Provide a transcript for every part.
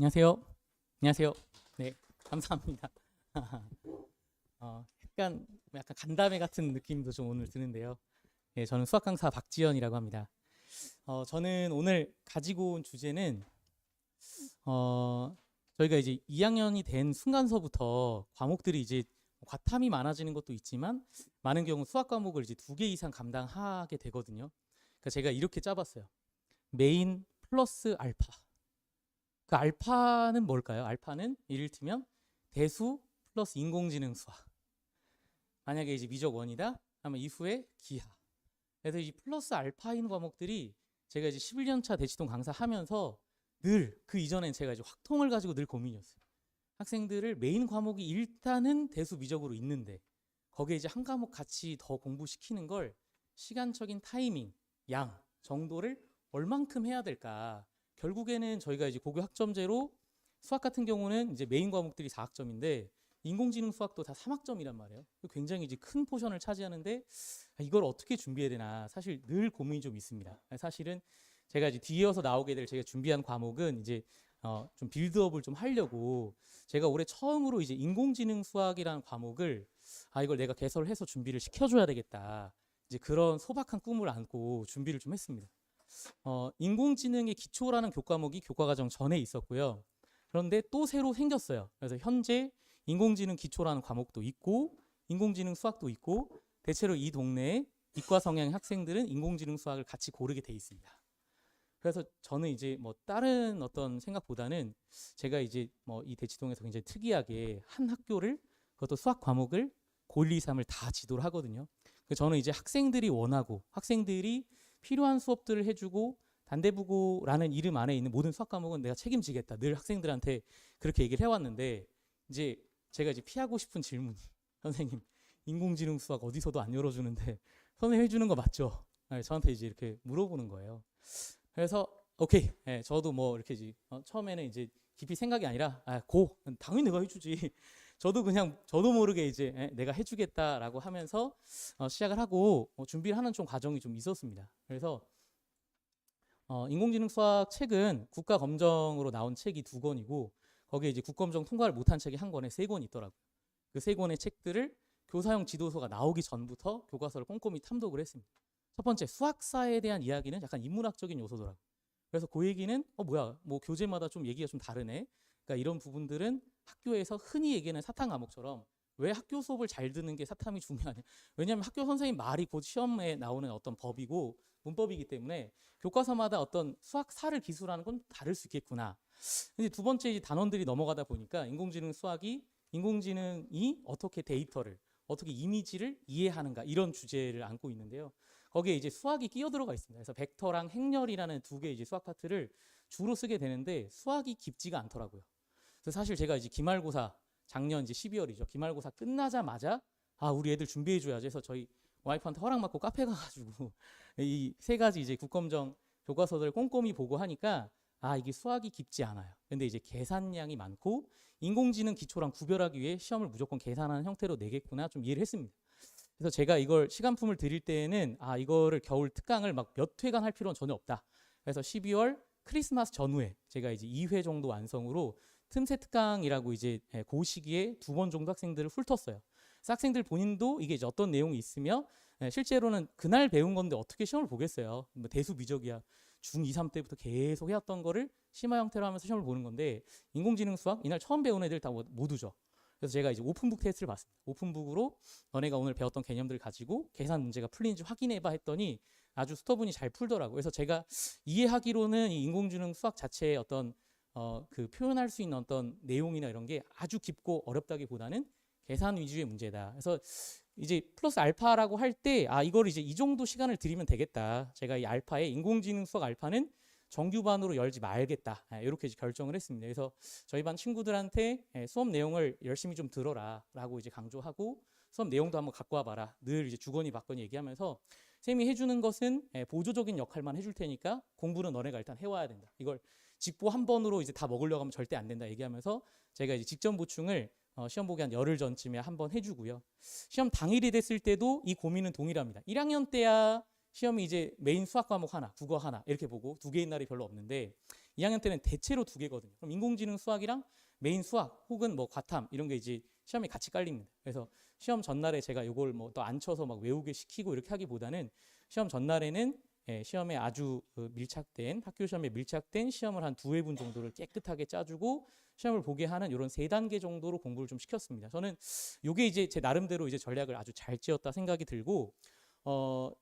안녕하세요. 안녕하세요. 네, 감사합니다. 약간 간담회 같은 느낌도 좀 오늘 드는데요. 네, 저는 수학 강사 박지연이라고 합니다. 저는 오늘 가지고 온 주제는 어, 저희가 이제 2학년이 된 순간서부터 과목들이 이제 과탐이 많아지는 것도 있지만 많은 경우 수학 과목을 이제 2개 이상 감당하게 되거든요. 그러니까 제가 이렇게 짜봤어요. 메인 플러스 알파. 그 알파는 뭘까요? 알파는 이를테면 대수 플러스 인공지능 수학. 만약에 이제 미적 원이다 하면 이후에 기하. 그래서 이 플러스 알파인 과목들이 제가 이제 11년차 대치동 강사하면서 늘 그 이전엔 제가 이제 확통을 가지고 늘 고민이었어요. 학생들을 메인 과목이 일단은 대수 미적으로 있는데 거기에 이제 한 과목 같이 더 공부시키는 걸 시간적인 타이밍, 양 정도를 얼만큼 해야 될까? 결국에는 저희가 이제 고교 학점제로 수학 같은 경우는 이제 메인 과목들이 4학점인데 인공지능 수학도 다 3학점이란 말이에요. 굉장히 이제 큰 포션을 차지하는데 이걸 어떻게 준비해야 되나 사실 늘 고민이 좀 있습니다. 사실은 제가 이제 뒤이어서 나오게 될 제가 준비한 과목은 이제 좀 빌드업을 좀 하려고 제가 올해 처음으로 이제 인공지능 수학이라는 과목을 이걸 내가 개설해서 준비를 시켜줘야 되겠다. 이제 그런 소박한 꿈을 안고 준비를 좀 했습니다. 인공지능의 기초라는 교과목이 교과과정 전에 있었고요. 그런데 또 새로 생겼어요. 그래서 현재 인공지능 기초라는 과목도 있고 인공지능 수학도 있고 대체로 이 동네에 이과 성향 학생들은 인공지능 수학을 같이 고르게 돼 있습니다. 그래서 저는 이제 뭐 다른 어떤 생각보다는 제가 이제 뭐 이 대치동에서 굉장히 특이하게 한 학교를 그것도 수학 과목을 고1, 2, 3을 다 지도를 하거든요. 그래서 저는 이제 학생들이 원하고 학생들이 필요한 수업들을 해주고 단대부고라는 이름 안에 있는 모든 수학 과목은 내가 책임지겠다. 늘 학생들한테 그렇게 얘기를 해왔는데 이제 제가 이제 피하고 싶은 질문이 선생님 인공지능 수학 어디서도 안 열어주는데 선생님 해주는 거 맞죠? 저한테 이제 이렇게 물어보는 거예요. 그래서 오케이, 저도 뭐 이렇게 처음에는 이제 깊이 생각이 아니라 당연히 내가 해주지. 저도 그냥 저도 모르게 이제 내가 해주겠다라고 하면서 시작을 하고 준비를 하는 좀 과정이 좀 있었습니다. 그래서 인공지능 수학 책은 국가 검정으로 나온 책이 2권이고 거기에 이제 국검정 통과를 못한 책이 한 권에 3권 있더라고요. 그 3권의 책들을 교사용 지도서가 나오기 전부터 교과서를 꼼꼼히 탐독을 했습니다. 첫 번째 수학사에 대한 이야기는 약간 인문학적인 요소더라고요. 그래서 그 얘기는 뭐야 뭐 교재마다 좀 얘기가 좀 다르네. 그러니까 이런 부분들은 학교에서 흔히 얘기하는 사탐 과목처럼 왜 학교 수업을 잘 듣는 게 사탐이 중요하냐. 왜냐하면 학교 선생님 말이 곧 시험에 나오는 어떤 법이고 문법이기 때문에 교과서마다 어떤 수학사를 기술하는 건 다를 수 있겠구나. 근데 두 번째 이제 단원들이 넘어가다 보니까 인공지능이 어떻게 데이터를 어떻게 이미지를 이해하는가 이런 주제를 안고 있는데요. 거기에 이제 수학이 끼어 들어가 있습니다. 그래서 벡터랑 행렬이라는 2개 이제 수학 파트를 주로 쓰게 되는데 수학이 깊지가 않더라고요. 그래서 사실 제가 이제 기말고사 작년 이제 12월이죠. 기말고사 끝나자마자 우리 애들 준비해 줘야지 해서 저희 와이프한테 허락 받고 카페 가가지고 이 3가지 이제 국검정 교과서들을 꼼꼼히 보고 하니까 이게 수학이 깊지 않아요. 근데 이제 계산량이 많고 인공지능 기초랑 구별하기 위해 시험을 무조건 계산하는 형태로 내겠구나 좀 이해를 했습니다. 그래서 제가 이걸 시간품을 드릴 때에는 이거를 겨울 특강을 막 몇 회간 할 필요는 전혀 없다. 그래서 12월 크리스마스 전후에 제가 이제 2회 정도 완성으로 틈새 특강이라고 이제 그 시기에 2번 정도 학생들을 훑었어요. 그래서 학생들 본인도 이게 이제 어떤 내용이 있으며 실제로는 그날 배운 건데 어떻게 시험을 보겠어요. 뭐 대수 미적이야. 중2, 3 때부터 계속 해왔던 거를 심화 형태로 하면서 시험을 보는 건데 인공지능 수학 이날 처음 배운 애들 다 모두죠. 그래서 제가 이제 오픈북 테스트를 봤습니다. 오픈북으로 너네가 오늘 배웠던 개념들을 가지고 계산 문제가 풀리는지 확인해봐 했더니 아주 스터분이 잘 풀더라고요. 그래서 제가 이해하기로는 이 인공지능 수학 자체의 어떤 그 표현할 수 있는 어떤 내용이나 이런 게 아주 깊고 어렵다기보다는 계산 위주의 문제다. 그래서 이제 플러스 알파라고 할 때 이걸 이제 이 정도 시간을 드리면 되겠다. 제가 이 알파의 인공지능 수학 알파는 정규반으로 열지 말겠다. 이렇게 결정을 했습니다. 그래서 저희 반 친구들한테 수업 내용을 열심히 좀 들어라 라고 이제 강조하고 수업 내용도 한번 갖고 와봐라. 늘 이제 주거니 받거니 얘기하면서 쌤이 해주는 것은 보조적인 역할만 해줄 테니까 공부는 너네가 일단 해와야 된다. 이걸 직보 한 번으로 이제 다 먹으려고 하면 절대 안 된다 얘기하면서 제가 이제 직전 보충을 시험 보기 한 열흘 전쯤에 한번 해주고요. 시험 당일이 됐을 때도 이 고민은 동일합니다. 1학년 때야 시험이 이제 메인 수학 과목 하나, 국어 하나 이렇게 보고 2개인 날이 별로 없는데 2학년 때는 대체로 2개거든요. 그럼 인공지능 수학이랑 메인 수학 혹은 뭐 과탐 이런 게 이제 시험에 같이 깔립니다. 그래서 시험 전날에 제가 이걸 뭐 또 안 쳐서 막 외우게 시키고 이렇게 하기보다는 시험 전날에는 시험에 아주 밀착된 학교 시험에 밀착된 시험을 한 2회분 정도를 깨끗하게 짜주고 시험을 보게 하는 이런 3단계 정도로 공부를 좀 시켰습니다. 저는 이게 이제 제 나름대로 이제 전략을 아주 잘 지었다 생각이 들고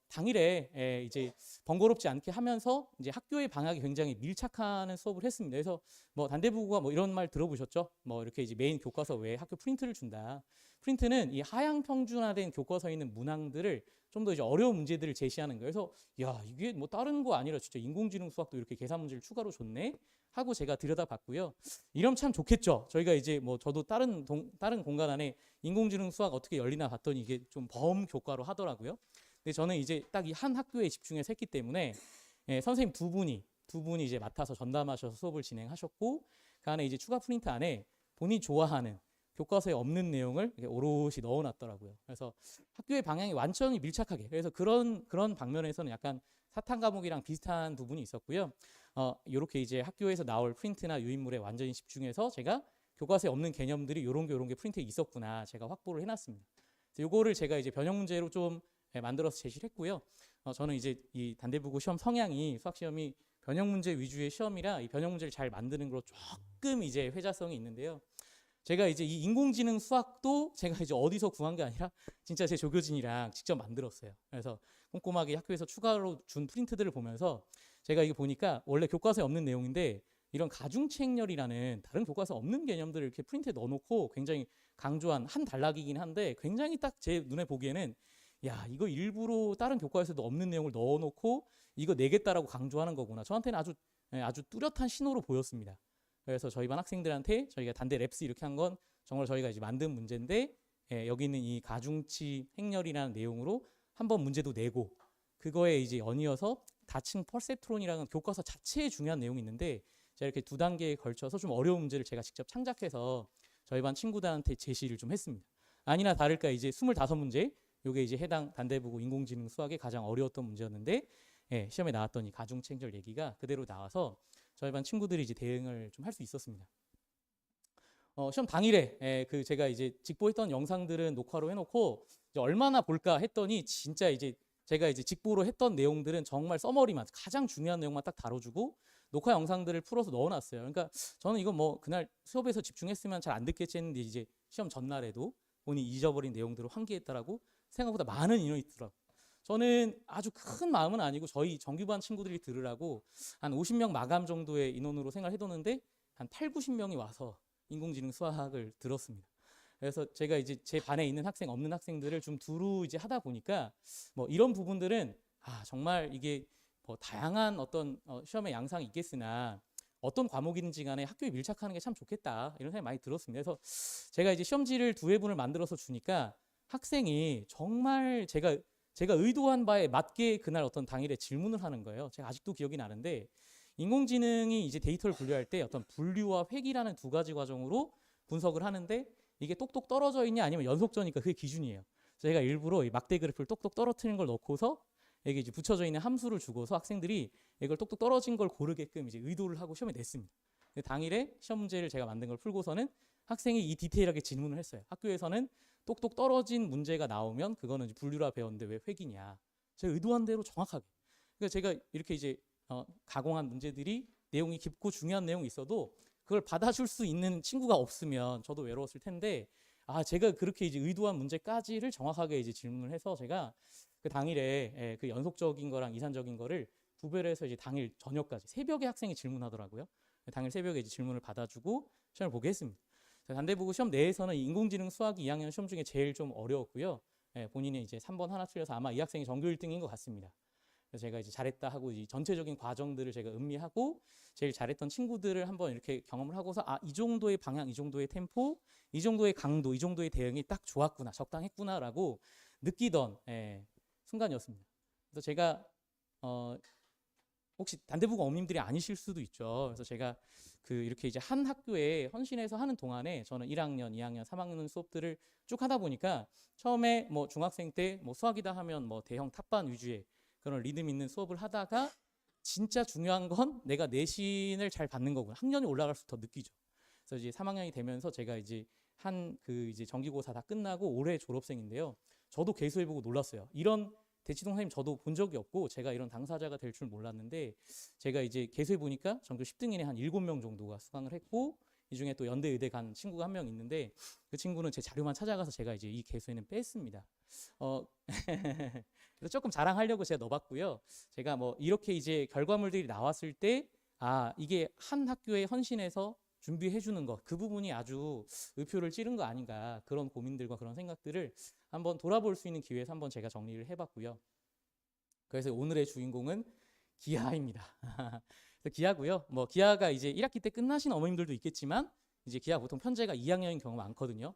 당일에 이제 번거롭지 않게 하면서 이제 학교의 방학이 굉장히 밀착하는 수업을 했습니다. 그래서 뭐 단대부가 뭐 이런 말 들어보셨죠? 뭐 이렇게 이제 메인 교과서 외에 학교 프린트를 준다. 프린트는 이 하향 평준화된 교과서에 있는 문항들을 좀 더 이제 어려운 문제들을 제시하는 거예요. 그래서 야 이게 뭐 다른 거 아니라 진짜 인공지능 수학도 이렇게 계산 문제를 추가로 줬네 하고 제가 들여다봤고요. 이러면 참 좋겠죠. 저희가 이제 뭐 저도 다른 공간 안에 인공지능 수학 어떻게 열리나 봤더니 이게 좀 범교과로 하더라고요. 근데 저는 이제 딱 이 한 학교에 집중해서 했기 때문에 선생님 두 분이 이제 맡아서 전담하셔서 수업을 진행하셨고 그 안에 이제 추가 프린트 안에 본인이 좋아하는 교과서에 없는 내용을 이렇게 오롯이 넣어놨더라고요. 그래서 학교의 방향이 완전히 밀착하게. 그래서 그런 방면에서는 약간 사탐 과목이랑 비슷한 부분이 있었고요. 이렇게 이제 학교에서 나올 프린트나 유인물에 완전히 집중해서 제가 교과서에 없는 개념들이 요런 게 프린트에 있었구나 제가 확보를 해놨습니다. 요거를 제가 이제 변형 문제로 좀 만들어서 제시를 했고요. 저는 이제 이 단대부고 시험 성향이 수학 시험이 변형 문제 위주의 시험이라 이 변형 문제를 잘 만드는 걸로 조금 이제 회자성이 있는데요. 제가 이제 이 인공지능 수학도 제가 이제 어디서 구한 게 아니라 진짜 제 조교진이랑 직접 만들었어요. 그래서 꼼꼼하게 학교에서 추가로 준 프린트들을 보면서 제가 이게 보니까 원래 교과서에 없는 내용인데 이런 가중책렬이라는 다른 교과서에 없는 개념들을 이렇게 프린트에 넣어놓고 굉장히 강조한 한 단락이긴 한데 굉장히 딱 제 눈에 보기에는 야 이거 일부러 다른 교과에서도 없는 내용을 넣어놓고 이거 내겠다라고 강조하는 거구나. 저한테는 아주 뚜렷한 신호로 보였습니다. 그래서 저희 반 학생들한테 저희가 단대 랩스 이렇게 한 건 정말 저희가 이제 만든 문제인데 여기 있는 이 가중치 행렬이라는 내용으로 한번 문제도 내고 그거에 이제 연이어서 다층 퍼셉트론이라는 교과서 자체에 중요한 내용이 있는데 제가 이렇게 2단계에 걸쳐서 좀 어려운 문제를 제가 직접 창작해서 저희 반 친구들한테 제시를 좀 했습니다. 아니나 다를까 이제 25문제 요게 이제 해당 단대부고 인공지능 수학의 가장 어려웠던 문제였는데 시험에 나왔던 이 가중치 행렬 얘기가 그대로 나와서 저희 반 친구들이 이제 대응을 좀 할 수 있었습니다. 시험 당일에 그 제가 이제 직보했던 영상들은 녹화로 해놓고 이제 얼마나 볼까 했더니 진짜 이제 제가 이제 직보로 했던 내용들은 정말 서머리만 가장 중요한 내용만 딱 다뤄주고 녹화 영상들을 풀어서 넣어놨어요. 그러니까 저는 이건 뭐 그날 수업에서 집중했으면 잘 안 듣겠지 했는데 이제 시험 전날에도 본인이 잊어버린 내용들을 환기했다라고 생각보다 많은 인원이 있더라고요. 저는 아주 큰 마음은 아니고 저희 정규반 친구들이 들으라고 한 50명 마감 정도의 인원으로 생각해뒀는데 한 8, 90명이 와서 인공지능 수학을 들었습니다. 그래서 제가 이제 제 반에 있는 학생 없는 학생들을 좀 두루 이제 하다 보니까 뭐 이런 부분들은 정말 이게 뭐 다양한 어떤 시험의 양상이 있겠으나 어떤 과목이든지 간에 학교에 밀착하는 게 참 좋겠다 이런 생각이 많이 들었습니다. 그래서 제가 이제 시험지를 2회분을 만들어서 주니까 학생이 정말 제가 의도한 바에 맞게 그날 어떤 당일에 질문을 하는 거예요. 제가 아직도 기억이 나는데 인공지능이 이제 데이터를 분류할 때 어떤 분류와 회귀라는 2가지 과정으로 분석을 하는데 이게 똑똑 떨어져 있냐 아니면 연속적이니까 그게 기준이에요. 제가 일부러 이 막대 그래프를 똑똑 떨어뜨리는 걸 넣고서 이게 이제 붙여져 있는 함수를 주고서 학생들이 이걸 똑똑 떨어진 걸 고르게끔 이제 의도를 하고 시험에 냈습니다. 당일에 시험 문제를 제가 만든 걸 풀고서는 학생이 이 디테일하게 질문을 했어요. 학교에서는 똑똑 떨어진 문제가 나오면 그거는 이제 분류라 배웠는데 왜 회귀냐. 제가 의도한 대로 정확하게. 그러니까 제가 이렇게 이제 가공한 문제들이 내용이 깊고 중요한 내용이 있어도 그걸 받아줄 수 있는 친구가 없으면 저도 외로웠을 텐데 제가 그렇게 이제 의도한 문제까지를 정확하게 이제 질문을 해서 제가 그 당일에 그 연속적인 거랑 이산적인 거를 구별을 해서 이제 당일 저녁까지 새벽에 학생이 질문하더라고요. 당일 새벽에 이제 질문을 받아주고 시험을 보게 했습니다. 단대부고 시험 내에서는 인공지능 수학이 2학년 시험 중에 제일 좀 어려웠고요. 본인이 이제 3번 하나 틀려서 아마 이 학생이 전교 1등인 것 같습니다. 그래서 제가 이제 잘했다 하고 이 전체적인 과정들을 제가 음미하고 제일 잘했던 친구들을 한번 이렇게 경험을 하고서 이 정도의 방향, 이 정도의 템포, 이 정도의 강도, 이 정도의 대응이 딱 좋았구나, 적당했구나라고 느끼던 순간이었습니다. 그래서 제가 혹시 단대부고 어머님들이 아니실 수도 있죠. 그래서 제가 이렇게 이제 한 학교에 헌신해서 하는 동안에 저는 1학년, 2학년, 3학년 수업들을 쭉 하다 보니까 처음에 뭐 중학생 때 뭐 수학이다 하면 뭐 대형 탑반 위주의 그런 리듬 있는 수업을 하다가 진짜 중요한 건 내가 내신을 잘 받는 거구나. 학년이 올라갈수록 더 느끼죠. 그래서 이제 3학년이 되면서 제가 이제 이제 정기고사 다 끝나고 올해 졸업생인데요. 저도 개수해보고 놀랐어요. 이런 대치동 선생님 저도 본 적이 없고 제가 이런 당사자가 될 줄 몰랐는데 제가 이제 개수해보니까 전교 10등인에 한 7명 정도가 수강을 했고 이 중에 또 연대 의대 간 친구가 한 명 있는데 그 친구는 제 자료만 찾아가서 제가 이제 이 개수에는 뺐습니다. 그래서 조금 자랑하려고 제가 넣어봤고요. 제가 뭐 이렇게 이제 결과물들이 나왔을 때 이게 한 학교에 헌신해서 준비해 주는 것, 그 부분이 아주 의표를 찌른 거 아닌가, 그런 고민들과 그런 생각들을 한번 돌아볼 수 있는 기회에서 한번 제가 정리를 해봤고요. 그래서 오늘의 주인공은 기아입니다. 기아고요. 뭐 기아가 이제 1학기 때 끝나신 어머님들도 있겠지만 이제 기아 보통 편제가 2학년인 경우가 많거든요.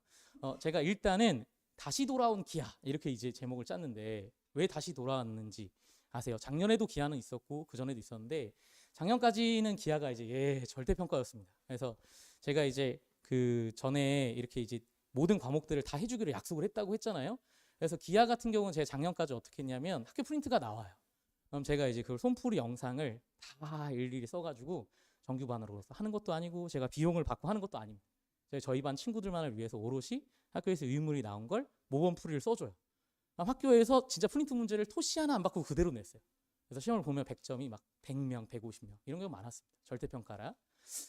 제가 일단은 다시 돌아온 기아 이렇게 이제 제목을 짰는데 왜 다시 돌아왔는지 아세요? 작년에도 기아는 있었고 그 전에도 있었는데 작년까지는 기아가 이제 절대평가였습니다. 그래서 제가 이제 그 전에 이렇게 이제 모든 과목들을 다 해주기로 약속을 했다고 했잖아요. 그래서 기아 같은 경우는 제가 작년까지 어떻게 했냐면 학교 프린트가 나와요. 그럼 제가 이제 그 손풀이 영상을 다 일일이 써가지고 정규반으로 하는 것도 아니고 제가 비용을 받고 하는 것도 아닙니다. 저희 반 친구들만을 위해서 오롯이 학교에서 유인물이 나온 걸 모범 풀이를 써줘요. 학교에서 진짜 프린트 문제를 토시 하나 안 받고 그대로 냈어요. 그래서 시험을 보면 100점이 막 100명, 150명 이런 게 많았습니다. 절대평가라.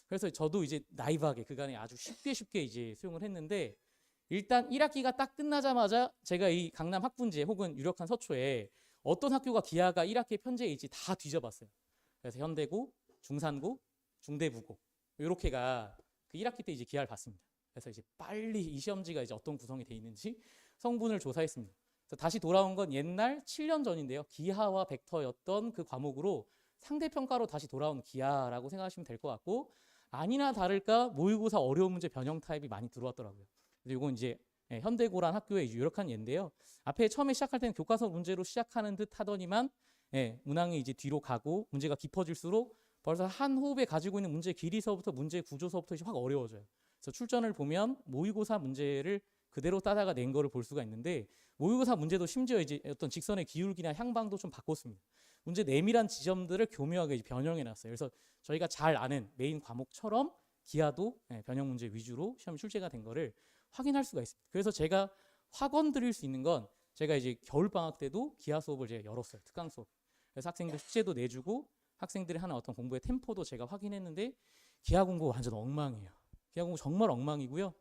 그래서 저도 이제 나이브하게 그간에 아주 쉽게 이제 수용을 했는데 일단 1학기가 딱 끝나자마자 제가 이 강남 학분지에 혹은 유력한 서초에 어떤 학교가 기아가 1학기에 편제에 있지 다 뒤져봤어요. 그래서 현대고, 중산고, 중대부고 이렇게가 그 1학기 때 이제 기아를 봤습니다. 그래서 이제 빨리 이 시험지가 이제 어떤 구성이 돼 있는지 성분을 조사했습니다. 그래서 다시 돌아온 건 옛날 7년 전인데요. 기하와 벡터였던 그 과목으로 상대평가로 다시 돌아온 기하라고 생각하시면 될 것 같고 아니나 다를까 모의고사 어려운 문제 변형 타입이 많이 들어왔더라고요. 그래서 이건 이제 현대고란 학교의 유력한 예인데요. 앞에 처음에 시작할 때는 교과서 문제로 시작하는 듯 하더니만 문항이 이제 뒤로 가고 문제가 깊어질수록 벌써 한 호흡에 가지고 있는 문제 길이서부터 문제 구조서부터 이제 확 어려워져요. 그래서 출전을 보면 모의고사 문제를 그대로 따다가 낸 거를 볼 수가 있는데 모의고사 문제도 심지어 이제 어떤 직선의 기울기나 향방도 좀 바꿨습니다. 문제 내밀한 지점들을 교묘하게 이제 변형해 놨어요. 그래서 저희가 잘 아는 메인 과목처럼 기하도 변형 문제 위주로 시험 출제가 된 거를 확인할 수가 있습니다. 그래서 제가 확언 드릴 수 있는 건 제가 이제 겨울방학 때도 기하 수업을 제가 열었어요. 특강 수업. 그래서 학생들 숙제도 내주고 학생들이 하는 어떤 공부의 템포도 제가 확인했는데 기하 공부 완전 엉망이에요. 기하 공부 정말 엉망이고요.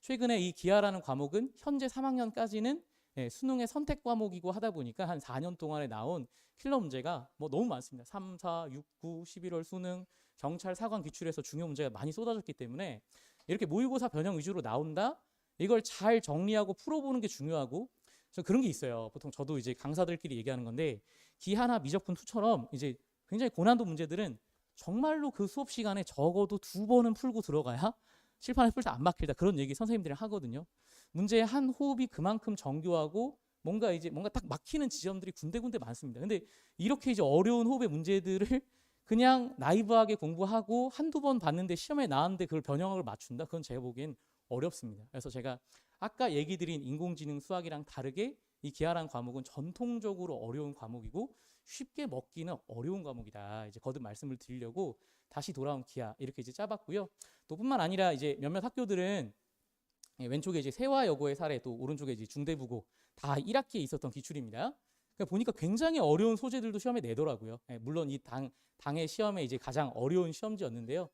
최근에 이 기하라는 과목은 현재 3학년까지는 수능의 선택 과목이고 하다 보니까 한 4년 동안에 나온 킬러 문제가 뭐 너무 많습니다. 3, 4, 6, 9, 11월 수능, 경찰 사관 기출에서 중요 문제가 많이 쏟아졌기 때문에 이렇게 모의고사 변형 위주로 나온다? 이걸 잘 정리하고 풀어보는 게 중요하고 그런 게 있어요. 보통 저도 이제 강사들끼리 얘기하는 건데 기하나 미적분 2처럼 이제 굉장히 고난도 문제들은 정말로 그 수업 시간에 적어도 2번은 풀고 들어가야 칠판에 풀 때 안 막힐다 그런 얘기 선생님들이 하거든요. 문제의 한 호흡이 그만큼 정교하고 뭔가 딱 막히는 지점들이 군데군데 많습니다. 근데 이렇게 이제 어려운 호흡의 문제들을 그냥 나이브하게 공부하고 한두 번 봤는데 시험에 나왔는데 그걸 변형학을 맞춘다? 그건 제가 보기엔 어렵습니다. 그래서 제가 아까 얘기 드린 인공지능 수학이랑 다르게 이 기하라는 과목은 전통적으로 어려운 과목이고 쉽게 먹기는 어려운 과목이다. 이제 거듭 말씀을 드리려고 다시 돌아온 기하 이렇게 이제 짜봤고요. 또 뿐만 아니라 이제 몇몇 학교들은 왼쪽에 이제 세화여고의 사례 또 오른쪽에 이제 중대부고 다 1학기에 있었던 기출입니다. 그러니까 보니까 굉장히 어려운 소재들도 시험에 내더라고요. 물론 이 당의 시험에 이제 가장 어려운 시험지였는데요.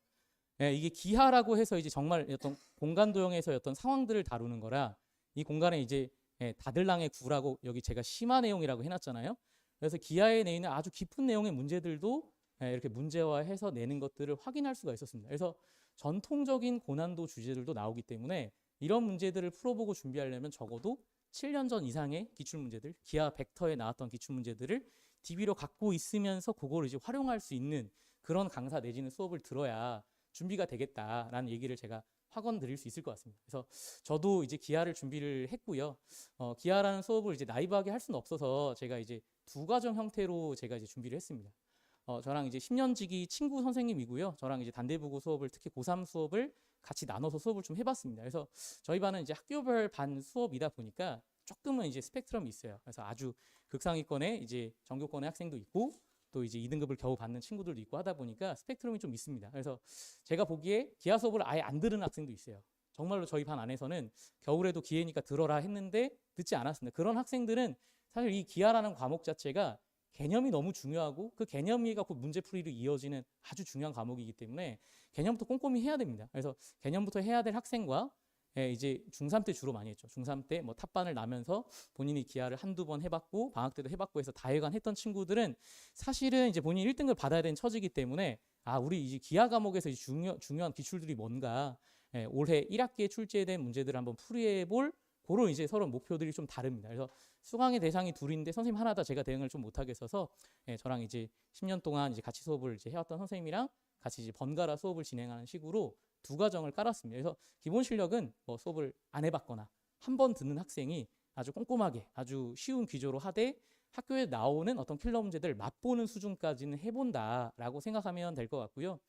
이게 기하라고 해서 이제 정말 어떤 공간 도형에서 어떤 상황들을 다루는 거라 이 공간에 이제 다들랑의 구라고 여기 제가 심화 내용이라고 해놨잖아요. 그래서 기하에 내있는 아주 깊은 내용의 문제들도 이렇게 문제화해서 내는 것들을 확인할 수가 있었습니다. 그래서 전통적인 고난도 주제들도 나오기 때문에 이런 문제들을 풀어보고 준비하려면 적어도 7년 전 이상의 기출문제들, 기하 벡터에 나왔던 기출문제들을 DB로 갖고 있으면서 그거를 이제 활용할 수 있는 그런 강사 내지는 수업을 들어야 준비가 되겠다라는 얘기를 제가 확언 드릴 수 있을 것 같습니다. 그래서 저도 이제 기하를 준비를 했고요. 기하라는 수업을 이제 나이브하게 할 수는 없어서 제가 이제 2과정 형태로 제가 이제 준비를 했습니다. 저랑 이제 10년지기 친구 선생님이고요. 저랑 이제 단대부고 수업을 특히 고3 수업을 같이 나눠서 수업을 좀 해봤습니다. 그래서 저희 반은 이제 학교별 반 수업이다 보니까 조금은 이제 스펙트럼이 있어요. 그래서 아주 극상위권의 이제 전교권의 학생도 있고 또 이제 2등급을 겨우 받는 친구들도 있고 하다 보니까 스펙트럼이 좀 있습니다. 그래서 제가 보기에 기하 수업을 아예 안 들은 학생도 있어요. 정말로 저희 반 안에서는 겨울에도 기회니까 들어라 했는데 듣지 않았습니다. 그런 학생들은 사실 이 기하라는 과목 자체가 개념이 너무 중요하고 그 개념이 갖고 문제풀이로 이어지는 아주 중요한 과목이기 때문에 개념부터 꼼꼼히 해야 됩니다. 그래서 개념부터 해야 될 학생과 이제 중3 때 주로 많이 했죠. 중3 때 뭐 탑반을 나면서 본인이 기하를 한두 번 해봤고 방학 때도 해봤고 해서 다회관 했던 친구들은 사실은 이제 본인이 1등급을 받아야 되는 처지이기 때문에 우리 이제 기하 과목에서 이제 중요한 기출들이 뭔가 올해 1학기에 출제된 문제들을 한번 풀이해볼 그런 이제 서로 목표들이 좀 다릅니다. 그래서 수강의 대상이 둘인데 선생님 하나 다 제가 대응을 좀 못하겠어서 저랑 이제 10년 동안 이제 같이 수업을 이제 해왔던 선생님이랑 같이 이제 번갈아 수업을 진행하는 식으로 두 과정을 깔았습니다. 그래서 기본 실력은 뭐 수업을 안 해봤거나 한 번 듣는 학생이 아주 꼼꼼하게 아주 쉬운 기조로 하되 학교에 나오는 어떤 킬러 문제들을 맛보는 수준까지는 해본다라고 생각하면 될 것 같고요.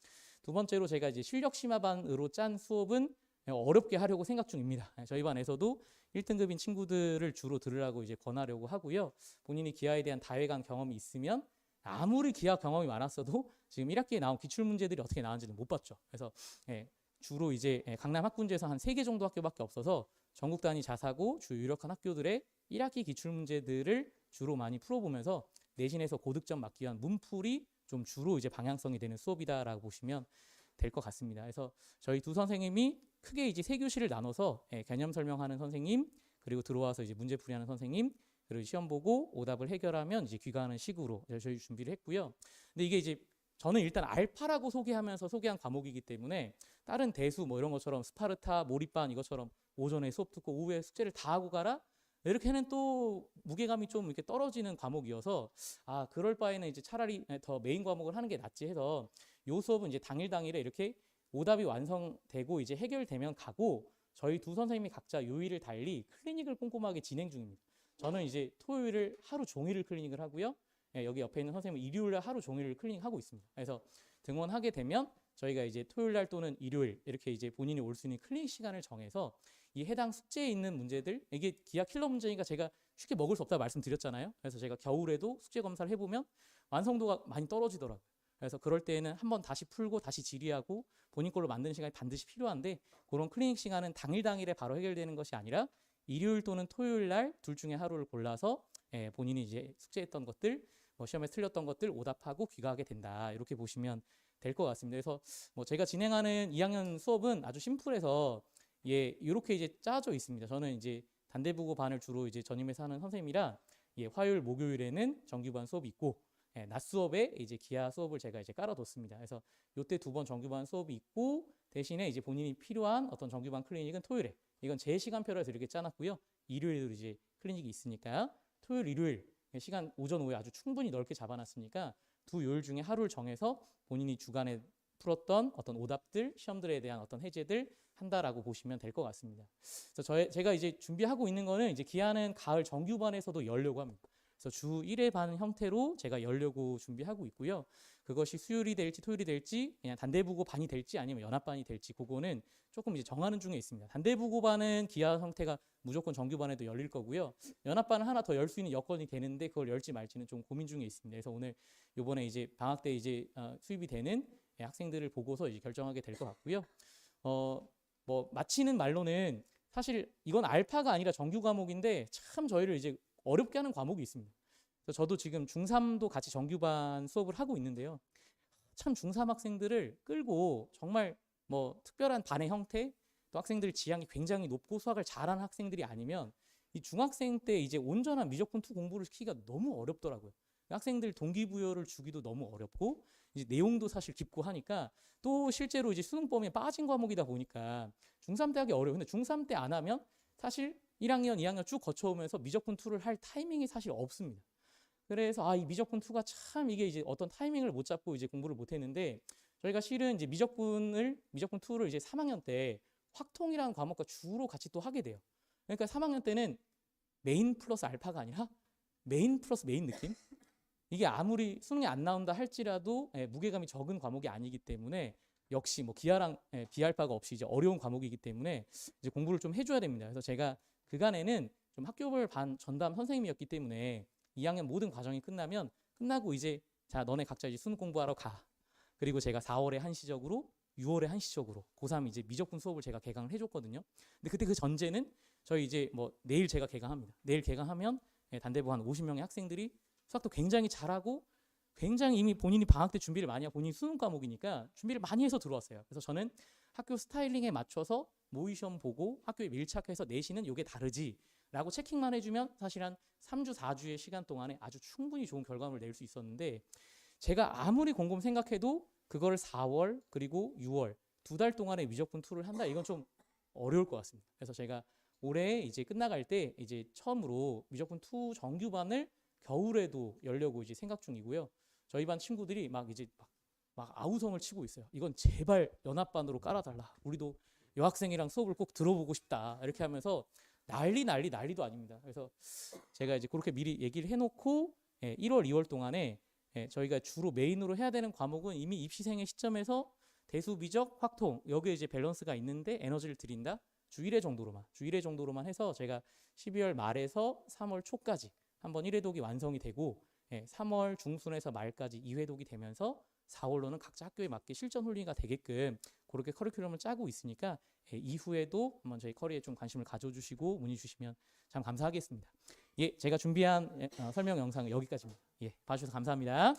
두 번째로 제가 이제 실력 심화반으로 짠 수업은 어렵게 하려고 생각 중입니다. 저희 반에서도 1등급인 친구들을 주로 들으라고 이제 권하려고 하고요. 본인이 기하에 대한 다회관 경험이 있으면 아무리 기하 경험이 많았어도 지금 1학기에 나온 기출 문제들이 어떻게 나왔는지는 못 봤죠. 그래서 주로 이제 강남 학군지에서 한 3개 정도 학교밖에 없어서 전국 단위 자사고 주 유력한 학교들의 1학기 기출 문제들을 주로 많이 풀어보면서 내신에서 고득점 맞기 위한 문풀이 좀 주로 이제 방향성이 되는 수업이다라고 보시면 될 것 같습니다. 그래서 저희 두 선생님이 크게 이제 3교시를 나눠서 개념 설명하는 선생님, 그리고 들어와서 이제 문제풀이하는 선생님, 그리고 시험 보고 오답을 해결하면 이제 귀가하는 식으로 저희 준비를 했고요. 근데 이게 이제 저는 일단 알파라고 소개하면서 소개한 과목이기 때문에 다른 대수 뭐 이런 것처럼 스파르타, 몰입반 이것처럼 오전에 수업 듣고 오후에 숙제를 다 하고 가라? 이렇게는 또 무게감이 좀 이렇게 떨어지는 과목이어서 그럴 바에는 이제 차라리 더 메인 과목을 하는 게 낫지 해서 요 수업은 이제 당일에 이렇게 오답이 완성되고 이제 해결되면 가고 저희 두 선생님이 각자 요일을 달리 클리닉을 꼼꼼하게 진행 중입니다. 저는 이제 토요일을 하루 종일을 클리닉을 하고요. 여기 옆에 있는 선생님은 일요일에 하루 종일을 클리닉하고 있습니다. 그래서 등원하게 되면 저희가 이제 토요일 날 또는 일요일 이렇게 이제 본인이 올 수 있는 클리닉 시간을 정해서 이 해당 숙제에 있는 문제들, 이게 기하 킬러 문제니까 제가 쉽게 먹을 수 없다고 말씀드렸잖아요. 그래서 제가 겨울에도 숙제 검사를 해보면 완성도가 많이 떨어지더라고요. 그래서 그럴 때에는 한번 다시 풀고 다시 질의하고 본인 걸로 만드는 시간이 반드시 필요한데 그런 클리닉 시간은 당일에 바로 해결되는 것이 아니라 일요일 또는 토요일 날 둘 중에 하루를 골라서 본인이 이제 숙제했던 것들, 뭐 시험에 틀렸던 것들 오답하고 귀가하게 된다. 이렇게 보시면 될 것 같습니다. 그래서 뭐 제가 진행하는 2학년 수업은 아주 심플해서 이렇게 이제 짜져 있습니다. 저는 이제 단대부고 반을 주로 이제 전임해서 하는 선생님이라 화요일, 목요일에는 정규반 수업이 있고 낮 수업에 이제 기하 수업을 제가 이제 깔아뒀습니다. 그래서 요때 2번 정규반 수업이 있고 대신에 이제 본인이 필요한 어떤 정규반 클리닉은 토요일에 이건 제 시간표라서 이렇게 짜놨고요. 일요일에도 이제 클리닉이 있으니까 토요일, 일요일 시간 오전, 오후에 아주 충분히 넓게 잡아놨으니까 두 요일 중에 하루를 정해서 본인이 주간에 풀었던 어떤 오답들, 시험들에 대한 어떤 해제들 한다라고 보시면 될 것 같습니다. 그래서 제가 이제 준비하고 있는 거는 이제 기하는 가을 정규반에서도 열려고 합니다. 그래서 주 1회 반 형태로 제가 열려고 준비하고 있고요. 그것이 수요일이 될지 토요일이 될지 그냥 단대부고 반이 될지 아니면 연합반이 될지 그거는 조금 이제 정하는 중에 있습니다. 단대부고 반은 기하 형태가 무조건 정규반에도 열릴 거고요. 연합반은 하나 더 열 수 있는 여건이 되는데 그걸 열지 말지는 좀 고민 중에 있습니다. 그래서 오늘 이번에 이제 방학 때 이제 수입이 되는 학생들을 보고서 이제 결정하게 될 것 같고요. 뭐 마치는 말로는 사실 이건 알파가 아니라 정규 과목인데 참 저희를 이제 어렵게 하는 과목이 있습니다. 그래서 저도 지금 중3도 같이 정규반 수업을 하고 있는데요. 참 중3 학생들을 끌고 정말 뭐 특별한 반의 형태 또 학생들 지향이 굉장히 높고 수학을 잘하는 학생들이 아니면 이 중학생 때 이제 온전한 미적분 2 공부를 시키기가 너무 어렵더라고요. 학생들 동기부여를 주기도 너무 어렵고 이제 내용도 사실 깊고 하니까 또 실제로 이제 수능 범위에 빠진 과목이다 보니까 중3 때 하기 어려워요. 근데 중3 때 안 하면 사실 1학년, 2학년 쭉 거쳐오면서 미적분 2를 할 타이밍이 사실 없습니다. 그래서 이 미적분 2가 참 이게 이제 어떤 타이밍을 못 잡고 이제 공부를 못 했는데 저희가 실은 이제 미적분 2를 이제 3학년 때 확통이라는 과목과 주로 같이 또 하게 돼요. 그러니까 3학년 때는 메인 플러스 알파가 아니라 메인 플러스 메인 느낌? 이게 아무리 수능에 안 나온다 할지라도 무게감이 적은 과목이 아니기 때문에 역시 뭐 기하랑 비알파가 없이 이제 어려운 과목이기 때문에 이제 공부를 좀 해줘야 됩니다. 그래서 제가 그간에는 좀 학교별 반 전담 선생님이었기 때문에 2학년 모든 과정이 끝나고 이제 자, 너네 각자 이제 수능 공부하러 가. 그리고 제가 4월에 한시적으로 6월에 한시적으로 고3 이제 미적분 수업을 제가 개강을 해줬거든요. 근데 그때 그 전제는 저희 이제 뭐 내일 제가 개강합니다. 내일 개강하면 단대부 한 50명의 학생들이 수학도 굉장히 잘하고 굉장히 이미 본인이 방학 때 준비를 많이 하고 본인이 수능 과목이니까 준비를 많이 해서 들어왔어요. 그래서 저는 학교 스타일링에 맞춰서 모의 시험 보고 학교에 밀착해서 내신은 요게 다르지 라고 체킹만 해주면 사실 한 3주 4주의 시간 동안에 아주 충분히 좋은 결과물을 낼 수 있었는데, 제가 아무리 곰곰 생각해도 그거를 4월 그리고 6월 2달 동안에 미적분 2를 한다, 이건 좀 어려울 것 같습니다. 그래서 제가 올해 이제 끝나갈 때 이제 처음으로 미적분 2 정규반을 겨울에도 열려고 이제 생각 중이고요. 저희 반 친구들이 막 이제 막 아우성을 치고 있어요. 이건 제발 연합반으로 깔아달라. 우리도 여학생이랑 수업을 꼭 들어보고 싶다. 이렇게 하면서 난리도 아닙니다. 그래서 제가 이제 그렇게 미리 얘기를 해놓고 1월, 2월 동안에 저희가 주로 메인으로 해야 되는 과목은 이미 입시생의 시점에서 대수, 미적, 확통 여기에 이제 밸런스가 있는데 에너지를 들인다. 주 1회 정도로만 해서 제가 12월 말에서 3월 초까지 한번 1회독이 완성이 되고 3월 중순에서 말까지 2회독이 되면서 4월로는 각자 학교에 맞게 실전 훈련이 되게끔 그렇게 커리큘럼을 짜고 있으니까 이후에도 한번 저희 커리에 좀 관심을 가져주시고 문의 주시면 참 감사하겠습니다. 예, 제가 준비한 설명 영상은 여기까지입니다. 예, 봐주셔서 감사합니다.